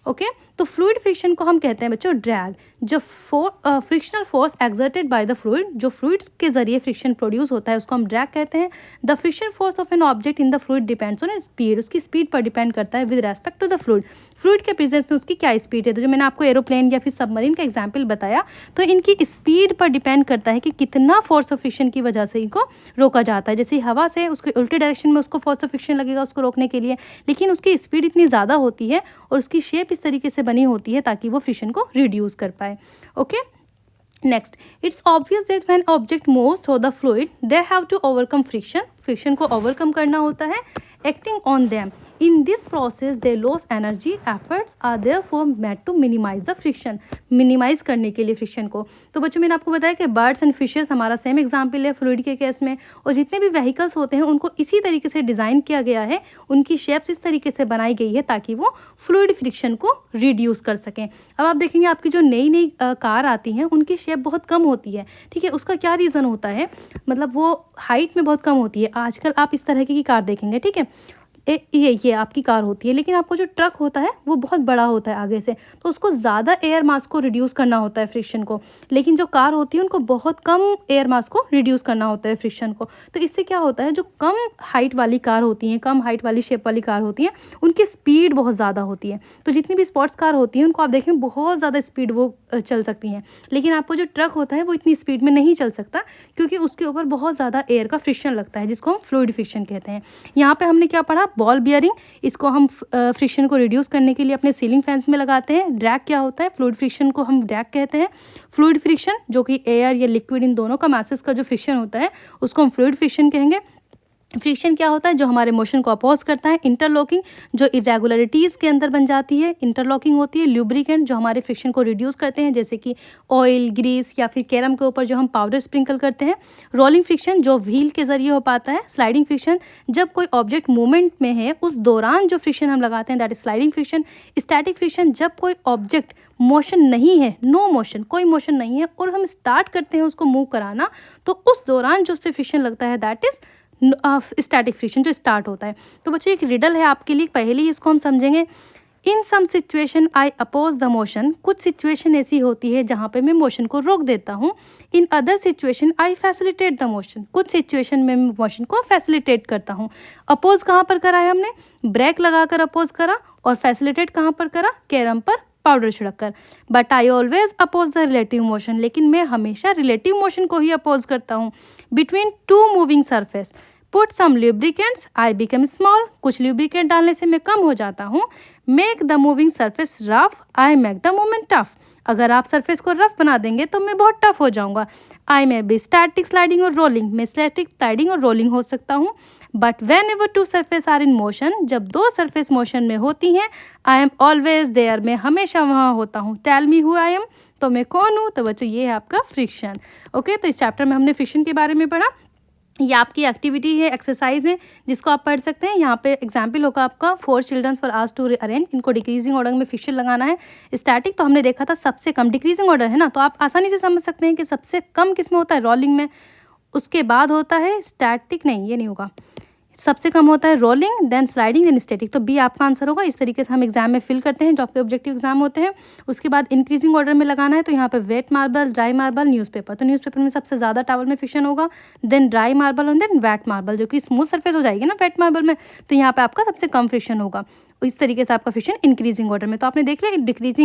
ओके, तो फ्लूइड फ्रिक्शन को हम कहते हैं बच्चों ड्रैग। जो frictional force exerted by the fluid, जो फ्लूइड्स के जरिए फ्रिक्शन प्रोड्यूस होता है, उसको हम ड्रैग कहते हैं। The friction force of an object in the fluid depends on speed, उसकी स्पीड पर डिपेंड करता है with respect to the fluid. Fluid के प्रेजेंस में उसकी क्या स्पीड है। तो जो मैंने आपको एरोप्लेन या फिर सबमरीन का एग्जाम्पल बताया, तो इनकी स्पीड पर डिपेंड करता है कि कितना फोर्स ऑफ फ्रिक्शन की वजह से इनको रोका जाता है। जैसे हवा से उसके उल्टे डायरेक्शन में उसको फोर्स ऑफ फ्रिक्शन लगेगा उसको रोकने के लिए, लेकिन उसकी स्पीड इतनी ज़्यादा होती है और उसकी शेप इस तरीके से बनी होती है ताकि वो फ्रिक्शन को रिड्यूस कर पाए। Okay, next, it's obvious that when object moves through the fluid they have to overcome friction, friction को ओवरकम करना होता है। Acting on them in this process they lose energy, efforts are therefore made to minimise the friction, minimise करने के लिए friction को। तो बच्चों मैंने आपको बताया कि बर्ड्स एंड फिशेस हमारा सेम एग्जाम्पल है फ्लूइड के केस में, और जितने भी व्हीकल्स होते हैं उनको इसी तरीके से डिज़ाइन किया गया है, उनकी शेप्स इस तरीके से बनाई गई है ताकि वो फ्लूइड फ्रिक्शन को रिड्यूस कर सकें। अब आप देखेंगे आपकी जो नई नई कार आती हैं उनकी शेप बहुत कम होती है, ठीक है। उसका क्या रीज़न होता है, मतलब वो हाइट में बहुत कम होती है। आजकल आप इस तरह की कार देखेंगे, ठीक है, ये आपकी कार होती है, लेकिन आपका जो ट्रक होता है वो बहुत बड़ा होता है आगे से, तो उसको ज़्यादा एयर मास को रिड्यूस करना होता है फ्रिक्शन को। लेकिन जो कार होती है उनको बहुत कम एयर मास को रिड्यूस करना होता है फ्रिक्शन को। तो इससे क्या होता है, जो कम हाइट वाली कार होती हैं, कम हाइट वाली शेप वाली कार होती हैं, उनकी स्पीड बहुत ज़्यादा होती है। तो जितनी भी स्पोर्ट्स कार होती हैं उनको आप देखें बहुत ज़्यादा स्पीड वो चल सकती हैं। लेकिन आपको जो ट्रक होता है वो इतनी स्पीड में नहीं चल सकता, क्योंकि उसके ऊपर बहुत ज़्यादा एयर का फ्रिक्शन लगता है, जिसको हम फ्लूइड फ्रिक्शन कहते हैं। यहाँ पे हमने क्या पढ़ा, बॉल बियरिंग। इसको हम फ्रिक्शन को रिड्यूस करने के लिए अपने सीलिंग फैंस में लगाते हैं। ड्रैग क्या होता है, फ्लूइड फ्रिक्शन को हम ड्रैग कहते हैं। फ्लूइड फ्रिक्शन जो कि एयर या लिक्विड इन दोनों का मासेस का जो फ्रिक्शन होता है उसको हम फ्लूइड फ्रिक्शन कहेंगे। फ्रिक्शन क्या होता है, जो हमारे मोशन को अपोज करता है। इंटरलॉकिंग, जो इरेगुलरिटीज़ के अंदर बन जाती है, इंटरलॉकिंग होती है। ल्यूब्रिकेंट, जो हमारे फ्रिक्शन को रिड्यूस करते हैं, जैसे कि ऑयल, ग्रीस या फिर कैरम के ऊपर जो हम पाउडर स्प्रिंकल करते हैं। रोलिंग फ्रिक्शन, जो व्हील के जरिए हो पाता है। स्लाइडिंग फ्रिक्शन, जब कोई ऑब्जेक्ट मूवमेंट में है उस दौरान जो फ्रिक्शन हम लगाते हैं, that is sliding friction. Static friction, जब कोई ऑब्जेक्ट मोशन नहीं है, नो मोशन, कोई मोशन नहीं है, और हम स्टार्ट करते हैं उसको मूव कराना, तो उस दौरान जो उस पर फ्रिक्शन लगता है, दैट इज स्टैटिक फ्रिक्शन, जो स्टार्ट होता है। तो बच्चों एक रिडल है आपके लिए, पहले ही इसको हम समझेंगे। In some situation I oppose the motion, कुछ सिचुएशन ऐसी होती है जहाँ पे मैं मोशन को रोक देता हूँ। In other situation I facilitate the motion, कुछ सिचुएशन में मैं मोशन को फैसिलिटेट करता हूँ। अपोज कहाँ पर करा है हमने, ब्रेक लगाकर अपोज करा, और फैसिलिटेट कहाँ पर करा, कैरम पर पाउडर छिड़क कर। But I always oppose the relative motion, लेकिन मैं हमेशा रिलेटिव मोशन को ही अपोज करता हूँ। Between two moving surface put some lubricants I become small, कुछ ल्यूब्रिकेंट डालने से मैं कम हो जाता हूँ। Make the moving surface rough I make the movement tough, अगर आप सरफेस को रफ बना देंगे तो मैं बहुत टफ हो जाऊंगा। I may be static sliding और रोलिंग, मैं स्टैटिक स्लाइडिंग और रोलिंग हो सकता हूँ। But whenever two surface are in motion, जब दो सरफेस मोशन में होती हैं, आई एम ऑलवेज देयर, मैं हमेशा वहाँ होता हूँ। Tell me who I am, तो मैं कौन हूँ, तो बच्चों ये है आपका फ्रिक्शन। ओके, तो इस चैप्टर में हमने फ्रिक्शन के बारे में पढ़ा। ये आपकी एक्टिविटी है, एक्सरसाइज है, जिसको आप पढ़ सकते हैं। यहाँ पे एग्जाम्पल होगा आपका, 4 children's for asked to arrange, इनको डिक्रीजिंग ऑर्डर में फ्रिक्शन लगाना है। स्टैटिक तो हमने देखा था सबसे कम, डिक्रीजिंग ऑर्डर है ना, तो आप आसानी से समझ सकते हैं कि सबसे कम किस में होता है, रोलिंग में, उसके बाद होता है स्टैटिक, नहीं ये नहीं होगा, सबसे कम होता है rolling, then sliding, then static. तो बी आपका आंसर होगा। इस तरीके से हम एग्जाम में फिल करते हैं जो आपके ऑब्जेक्टिव एग्जाम होते हैं। उसके बाद इंक्रीजिंग ऑर्डर में लगाना है, तो यहाँ पे wet marble, dry marble, newspaper. तो न्यूज़पेपर में सबसे ज़्यादा टावल में फ्रिक्शन होगा, देन ड्राई मार्बल और देन वेट मार्बल, जो कि स्मूथ सरफेस हो जाएगी ना वेट मार्बल में, तो यहाँ पे आपका सबसे कम फ्रिक्शन होगा। इस तरीके से आपका फ्रिक्शन इंक्रीजिंग ऑर्डर में। तो आपने देख लिया कि डिक्रीजिंग